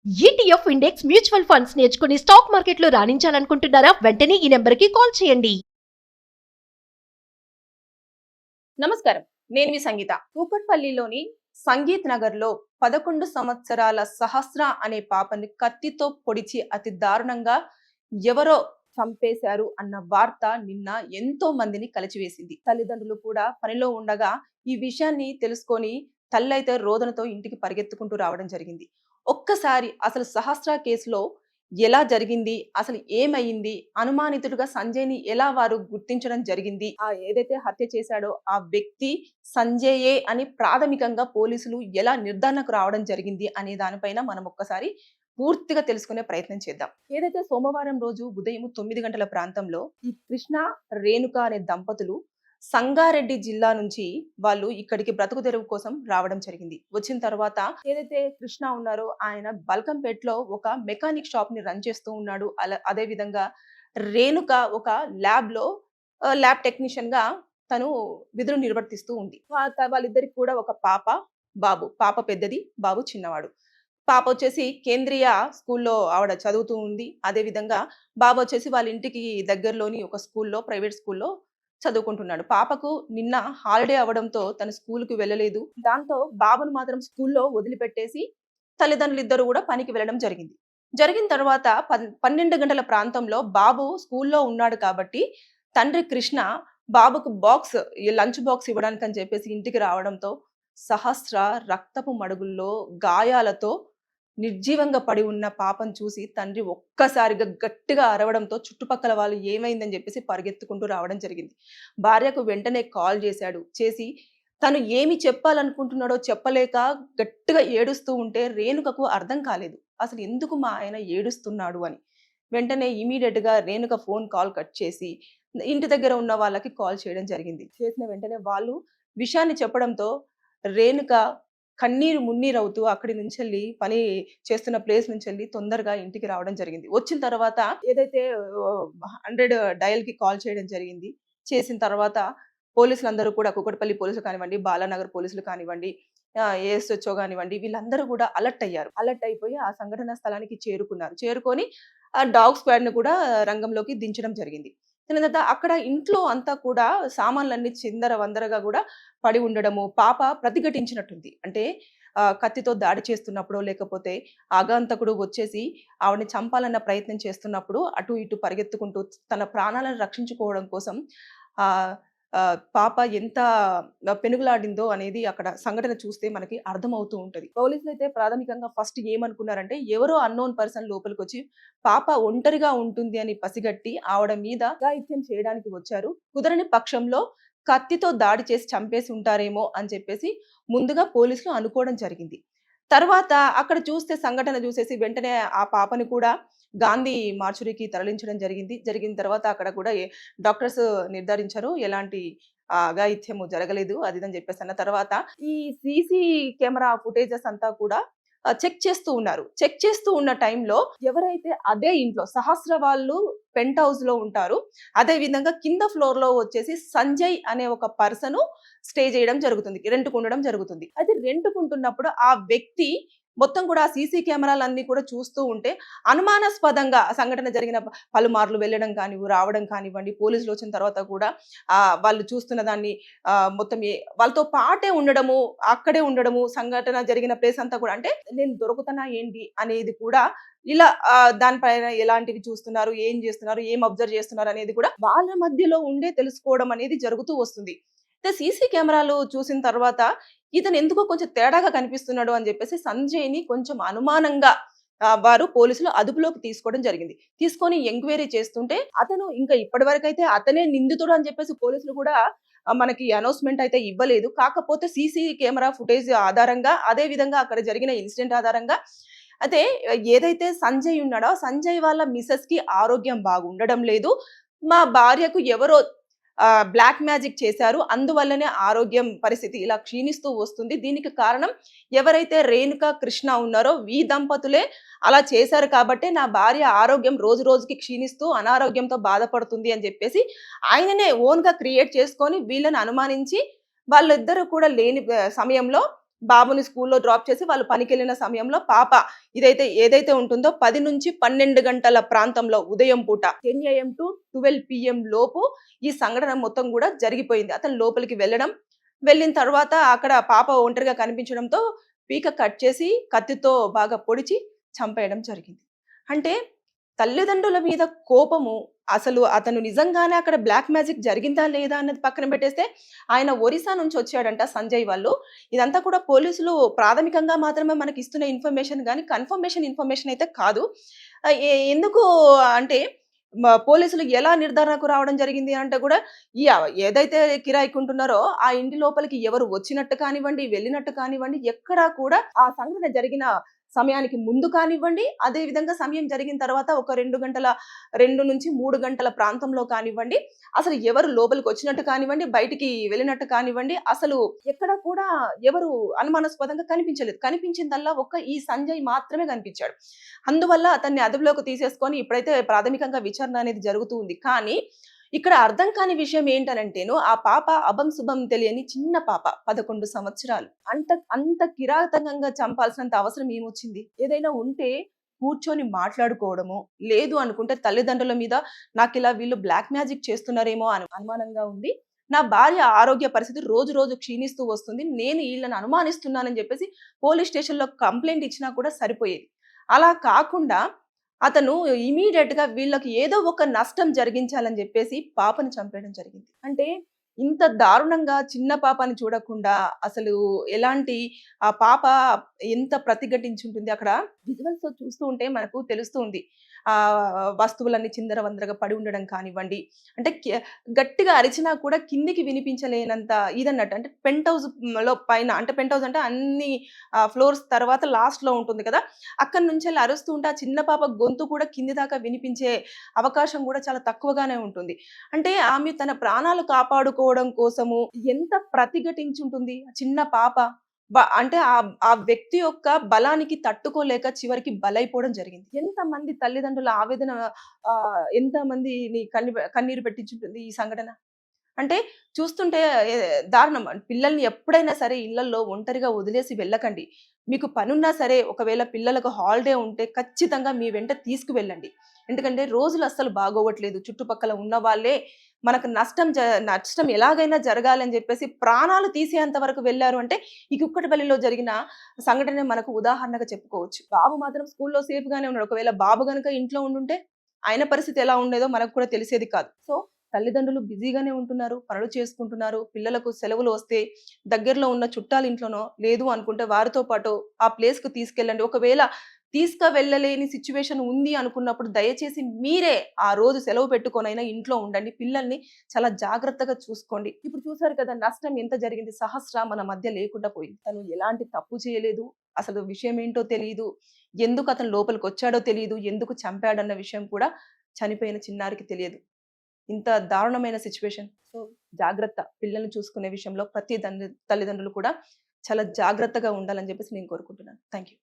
ETF index mutual funds నేర్చుకుని stock మార్కెట్లో రాణించాలనుకుంటున్నారా? వెంటనే ఈ నెంబర్కి కాల్ చేయండి. నమస్కారం, నేను మీ సంగీత. కూకట్పల్లిలోని సంగీత్ నగర్ లో 11 సంవత్సరాల సహస్ర అనే పాపని కత్తితో పొడిచి అతి దారుణంగా ఎవరో చంపేశారు అన్న వార్త నిన్న ఎంతో మందిని కలిచివేసింది. తల్లిదండ్రులు కూడా పనిలో ఉండగా ఈ విషయాన్ని తెలుసుకొని తల్లైతే రోదనతో ఇంటికి పరిగెత్తుకుంటూ రావడం జరిగింది. ఒక్కసారి అసలు సహస్ర కేసులో ఎలా జరిగింది, అసలు ఏమైంది, అనుమానితుడుగా సంజయ్ని ఎలా వారు గుర్తించడం జరిగింది, ఏదైతే హత్య చేశాడో ఆ వ్యక్తి సంజయే అని ప్రాథమికంగా పోలీసులు ఎలా నిర్ధారణకు రావడం జరిగింది అనే దానిపైన మనం ఒక్కసారి పూర్తిగా తెలుసుకునే ప్రయత్నం చేద్దాం. ఏదైతే సోమవారం రోజు ఉదయం 9 గంటల ప్రాంతంలో ఈ కృష్ణ రేణుక అనే దంపతులు సంగారెడ్డి జిల్లా నుంచి వాళ్ళు ఇక్కడికి బ్రతుకు తెరువు కోసం రావడం జరిగింది. వచ్చిన తర్వాత ఏదైతే కృష్ణ ఉన్నారో ఆయన బల్కంపేటలో ఒక మెకానిక్ షాప్ ని రన్ చేస్తూ ఉన్నాడు. అదే విధంగా రేణుక ఒక ల్యాబ్ టెక్నీషియన్ గా తను విధులు నిర్వర్తిస్తూ ఉంది. వాళ్ళిద్దరికి కూడా ఒక పాప, బాబు. పాప పెద్దది, బాబు చిన్నవాడు. పాప వచ్చేసి కేంద్రీయ స్కూల్లో ఆవిడ చదువుతూ ఉంది. అదే విధంగా బాబు వచ్చేసి వాళ్ళ ఇంటికి దగ్గరలోని ఒక స్కూల్లో, ప్రైవేట్ స్కూల్లో చదువుకుంటున్నాడు. పాపకు నిన్న హాలిడే అవ్వడంతో తన స్కూల్కి వెళ్ళలేదు. దాంతో బాబును మాత్రం స్కూల్లో వదిలిపెట్టేసి తల్లిదండ్రులు ఇద్దరు కూడా పనికి వెళ్ళడం జరిగింది. జరిగిన తర్వాత 12 గంటల ప్రాంతంలో బాబు స్కూల్లో ఉన్నాడు కాబట్టి తండ్రి కృష్ణ బాబుకు లంచ్ బాక్స్ ఇవ్వడానికి అని చెప్పేసి ఇంటికి రావడంతో సహస్ర రక్తపు మడుగుల్లో గాయాలతో నిర్జీవంగా పడి ఉన్న పాపను చూసి తండ్రి ఒక్కసారిగా గట్టిగా అరవడంతో చుట్టుపక్కల వాళ్ళు ఏమైందని చెప్పేసి పరిగెత్తుకుంటూ రావడం జరిగింది. భార్యకు వెంటనే కాల్ చేసి తను ఏమి చెప్పాలనుకుంటున్నాడో చెప్పలేక గట్టిగా ఏడుస్తూ ఉంటే రేణుకకు అర్థం కాలేదు అసలు ఎందుకు మా ఆయన ఏడుస్తున్నాడు అని. వెంటనే ఇమీడియట్ గా రేణుక ఫోన్ కాల్ కట్ చేసి ఇంటి దగ్గర ఉన్న వాళ్ళకి కాల్ చేయడం జరిగింది. చేసిన వెంటనే వాళ్ళు విషయాన్ని చెప్పడంతో రేణుక కన్నీరు మున్నీరవుతూ అక్కడి నుంచి వెళ్ళి పని చేస్తున్న ప్లేస్ నుంచి వెళ్ళి తొందరగా ఇంటికి రావడం జరిగింది. వచ్చిన తర్వాత ఏదైతే 100 డయల్ కి కాల్ చేయడం జరిగింది. చేసిన తర్వాత పోలీసులందరూ కూడా కూకట్పల్లి పోలీసులు కానివ్వండి, బాలానగర్ పోలీసులు కానివ్వండి, ఏఎస్హెచ్ఓ కానివ్వండి, వీళ్ళందరూ కూడా అలర్ట్ అయ్యారు. అలర్ట్ అయిపోయి ఆ సంఘటన స్థలానికి చేరుకొని ఆ డాగ్ స్క్వాడ్ ను కూడా రంగంలోకి దించడం జరిగింది. తర్వాత అక్కడ ఇంట్లో అంతా కూడా సామాన్లన్నీ చిందర వందరగా కూడా పడి ఉండడము, పాప ప్రతిఘటించినట్టుంది. అంటే కత్తితో దాడి చేస్తున్నప్పుడు, లేకపోతే ఆగంతకుడు వచ్చేసి ఆవిడని చంపాలన్న ప్రయత్నం చేస్తున్నప్పుడు అటు ఇటు పరిగెత్తుకుంటూ తన ప్రాణాలను రక్షించుకోవడం కోసం ఆ పాప ఎంత పెనుగులాడిందో అనేది అక్కడ సంఘటన చూస్తే మనకి అర్థమవుతూ ఉంటది. పోలీసులు అయితే ప్రాథమికంగా ఫస్ట్ ఏమనుకున్నారంటే ఎవరో అన్నోన్ పర్సన్ లోపలికి వచ్చి పాప ఒంటరిగా ఉంటుంది అని పసిగట్టి ఆవిడ మీద అఘాయిత్యం చేయడానికి వచ్చారు. కుదరని పక్షంలో కత్తితో దాడి చేసి చంపేసి ఉంటారేమో అని చెప్పేసి ముందుగా పోలీసులు అనుకోవడం జరిగింది. తర్వాత అక్కడ సంఘటన చూసేసి వెంటనే ఆ పాపని కూడా గాంధీ మార్చురీకి తరలించడం జరిగింది. జరిగిన తర్వాత అక్కడ కూడా డాక్టర్స్ నిర్ధారించారు ఎలాంటి అఘాయిత్యము జరగలేదు అది అని చెప్పేసి అన్న తర్వాత ఈ సీసీ కెమెరా ఫుటేజెస్ అంతా కూడా చెక్ చేస్తూ ఉన్నారు. చెక్ చేస్తూ ఉన్న టైంలో ఎవరైతే అదే ఇంట్లో సహస్ర వాళ్ళు పెంట్ హౌస్ లో ఉంటారు, అదే విధంగా కింద ఫ్లోర్ లో వచ్చేసి సంజయ్ అనే ఒక పర్సన్ స్టే చేయడం జరుగుతుంది, రెంట్కు ఉండడం జరుగుతుంది. అయితే రెంట్కుంటున్నప్పుడు ఆ వ్యక్తి మొత్తం కూడా సీసీ కెమెరాలన్నీ కూడా చూస్తూ ఉంటే అనుమానాస్పదంగా సంఘటన జరిగిన పలుమార్లు వెళ్ళడం రావడం కానివ్వండి, పోలీసులు వచ్చిన తర్వాత కూడా వాళ్ళు చూస్తున్న దాన్ని మొత్తం వాళ్ళతో పాటే ఉండడము, అక్కడే ఉండడము, సంఘటన జరిగిన ప్లేస్ అంతా కూడా అంటే నేను దొరుకుతున్నా ఏంటి అనేది కూడా ఇలా దానిపైన ఎలాంటివి చూస్తున్నారు, ఏం చేస్తున్నారు, ఏం అబ్జర్వ్ చేస్తున్నారు అనేది కూడా వాళ్ళ మధ్యలో ఉండే తెలుసుకోవడం అనేది జరుగుతూ వస్తుంది. సీసీ కెమెరాలు చూసిన తర్వాత ఇతను ఎందుకో కొంచెం తేడాగా కనిపిస్తున్నాడు అని చెప్పేసి సంజయ్ని కొంచెం అనుమానంగా వారు పోలీసులు అదుపులోకి తీసుకోవడం జరిగింది. తీసుకొని ఎంక్వైరీ చేస్తుంటే అతను ఇంకా ఇప్పటి వరకు అయితే అతనే నిందితుడు అని చెప్పేసి పోలీసులు కూడా మనకి అనౌన్స్మెంట్ అయితే ఇవ్వలేదు. కాకపోతే సీసీ కెమెరా ఫుటేజ్ ఆధారంగా, అదే విధంగా అక్కడ జరిగిన ఇన్సిడెంట్ ఆధారంగా అయితే ఏదైతే సంజయ్ ఉన్నాడో సంజయ్ వాళ్ళ మిసెస్ కి ఆరోగ్యం బాగుండడం లేదు, మా భార్యకు ఎవరో బ్లాక్ మ్యాజిక్ చేశారు, అందువల్లనే ఆరోగ్యం పరిస్థితి ఇలా క్షీణిస్తూ వస్తుంది, దీనికి కారణం ఎవరైతే రేణుక కృష్ణ ఉన్నారో ఈ దంపతులే అలా చేశారు కాబట్టి నా భార్య ఆరోగ్యం రోజు రోజుకి క్షీణిస్తూ అనారోగ్యంతో బాధపడుతుంది అని చెప్పేసి ఆయననే ఓన్ గా క్రియేట్ చేసుకొని వీళ్ళని అనుమానించి వాళ్ళిద్దరూ కూడా లేని సమయంలో బాబుని స్కూల్లో డ్రాప్ చేసి వాళ్ళు పనికెళ్ళిన సమయంలో పాప ఏదైతే ఉంటుందో 10 నుంచి 12 గంటల ప్రాంతంలో ఉదయం పూట 10 AM టు 12 PM లోపు ఈ సంఘటన మొత్తం కూడా జరిగిపోయింది. అతను లోపలికి వెళ్ళిన తర్వాత అక్కడ పాప ఒంటరిగా కనిపించడంతో పీక కట్ చేసి కత్తితో బాగా పొడిచి చంపేయడం జరిగింది. అంటే తల్లిదండ్రుల మీద కోపము, అసలు అతను నిజంగానే అక్కడ బ్లాక్ మ్యాజిక్ జరిగిందా లేదా అన్నది పక్కన పెట్టేస్తే, ఆయన ఒరిస్సా నుంచి వచ్చాడంట సంజయ్ వాళ్ళు. ఇదంతా కూడా పోలీసులు ప్రాథమికంగా మాత్రమే మనకి ఇస్తున్న ఇన్ఫర్మేషన్ గానీ, ఇన్ఫర్మేషన్ అయితే కాదు. ఎందుకు అంటే పోలీసులు ఎలా నిర్ధారణకు రావడం జరిగింది అంటే కూడా, ఈ ఏదైతే కిరాయికుంటున్నారో ఆ ఇంటి లోపలికి ఎవరు వచ్చినట్టు కానివ్వండి, వెళ్ళినట్టు కానివ్వండి, ఎక్కడా కూడా ఆ సంఘటన జరిగిన సమయానికి ముందు కానివ్వండి, అదే విధంగా సమయం జరిగిన తర్వాత ఒక 2 నుంచి 3 గంటల ప్రాంతంలో కానివ్వండి, అసలు ఎవరు లోపలికి వచ్చినట్టు కానివ్వండి, బయటికి వెళ్ళినట్టు కానివ్వండి, అసలు ఎక్కడ కూడా ఎవరు అనుమానాస్పదంగా కనిపించలేదు. కనిపించిందల్లా ఈ సంజయ్ మాత్రమే కనిపించాడు. అందువల్ల అతన్ని అదుపులోకి తీసేసుకొని ఇప్పుడైతే ప్రాథమికంగా విచారణ అనేది జరుగుతూ ఉంది. కానీ ఇక్కడ అర్థం కాని విషయం ఏంటనంటేను, ఆ పాప అభం శుభం తెలియని చిన్న పాప, 11 సంవత్సరాలు. అంత కిరాతకంగా చంపాల్సినంత అవసరం ఏమొచ్చింది? ఏదైనా ఉంటే కూర్చొని మాట్లాడుకోవడము, లేదు అనుకుంటే తల్లిదండ్రుల మీద నాకిలా వీళ్ళు బ్లాక్ మ్యాజిక్ చేస్తున్నారేమో అని అనుమానంగా ఉంది, నా భార్య ఆరోగ్య పరిస్థితి రోజు రోజు క్షీణిస్తూ వస్తుంది, నేను వీళ్ళని అనుమానిస్తున్నానని చెప్పేసి పోలీస్ స్టేషన్‌లో కంప్లెయింట్ ఇచ్చినా కూడా సరిపోయేది. అలా కాకుండా అతను ఇమ్మీడియేట్‌గా వీళ్ళకి ఏదో ఒక నష్టం జరిగించాలని చెప్పేసి పాపని చంపేయడం జరిగింది. అంటే ఇంత దారుణంగా చిన్న పాపని చూడకుండా అసలు ఎలాంటి ఆ పాప ఎంత ప్రతిఘటించుంటుంది. అక్కడ విజువల్స్‌తో చూస్తూ ఉంటే మనకు తెలుస్తూ ఉంది. వస్తువులన్నీ చిందరవందరగా పడి ఉండడం కానివ్వండి, అంటే గట్టిగా అరిచినా కూడా కిందికి వినిపించలేనంత ఇదన్నట్టు. అంటే పెంట్ హౌస్‌లో పైన, అంటే పెంట్ హౌస్ అంటే అన్ని ఫ్లోర్స్ తర్వాత లాస్ట్‌లో ఉంటుంది కదా! అక్కడి నుంచెల్లి అరుస్తూ ఉంటే ఆ చిన్న పాప గొంతు కూడా కింది దాకా వినిపించే అవకాశం కూడా చాలా తక్కువగానే ఉంటుంది. అంటే ఆమె తన ప్రాణాలు కాపాడుకోవడం కోసము ఎంత ప్రతిఘటించుంటుంది ఆ చిన్న పాప. అంటే ఆ వ్యక్తి యొక్క బలానికి తట్టుకోలేక చివరికి బలైపోవడం జరిగింది. ఎంతమంది తల్లిదండ్రుల ఆవేదన, ఎంతమందిని కన్నీరు పెట్టించుంటుంది ఈ సంఘటన. అంటే చూస్తుంటే దారుణం. పిల్లల్ని ఎప్పుడైనా సరే ఇళ్లల్లో ఒంటరిగా వదిలేసి వెళ్ళకండి. మీకు పనున్నా సరే, ఒకవేళ పిల్లలకు హాలిడే ఉంటే ఖచ్చితంగా మీ వెంట తీసుకువెళ్ళండి. ఎందుకంటే రోజులు అస్సలు బాగోవట్లేదు. చుట్టుపక్కల ఉన్న వాళ్ళే మనకు నష్టం ఎలాగైనా జరగాలని చెప్పేసి ప్రాణాలు తీసేంత వరకు వెళ్లారు అంటే ఈ కుక్కటిపల్లిలో జరిగిన సంఘటన మనకు ఉదాహరణగా చెప్పుకోవచ్చు. బాబు మాత్రం స్కూల్లో సేఫ్ గానే ఉన్నాడు. ఒకవేళ బాబు గనుక ఇంట్లో ఉండుంటే ఆయన పరిస్థితి ఎలా ఉండేదో మనకు కూడా తెలిసేది కాదు. సో తల్లిదండ్రులు బిజీగానే ఉంటున్నారు, పనులు చేసుకుంటున్నారు. పిల్లలకు సెలవులు వస్తే దగ్గరలో ఉన్న చుట్టాల ఇంట్లోనో, లేదు అనుకుంటే వారితో పాటు ఆ ప్లేస్‌కు తీసుకెళ్ళండి. ఒకవేళ తీసుకువెళ్ళలేని సిచ్యువేషన్ ఉంది అనుకున్నప్పుడు దయచేసి మీరే ఆ రోజు సెలవు పెట్టుకొనైనా ఇంట్లో ఉండండి. పిల్లల్ని చాలా జాగ్రత్తగా చూసుకోండి. ఇప్పుడు చూసారు కదా నష్టం ఎంత జరిగింది. సహస్ర మన మధ్య లేకుండా పోయింది. తను ఎలాంటి తప్పు చేయలేదు. అసలు విషయం ఏంటో తెలీదు. ఎందుకు అతను లోపలికొచ్చాడో తెలీదు. ఎందుకు చంపాడన్న విషయం కూడా చనిపోయిన చిన్నారికి తెలియదు. ఇంత దారుణమైన సిచ్యువేషన్. సో జాగ్రత్త. పిల్లల్ని చూసుకునే విషయంలో ప్రతి తల్లిదండ్రులు కూడా చాలా జాగ్రత్తగా ఉండాలని చెప్పేసి నేను కోరుకుంటున్నాను. Thank you.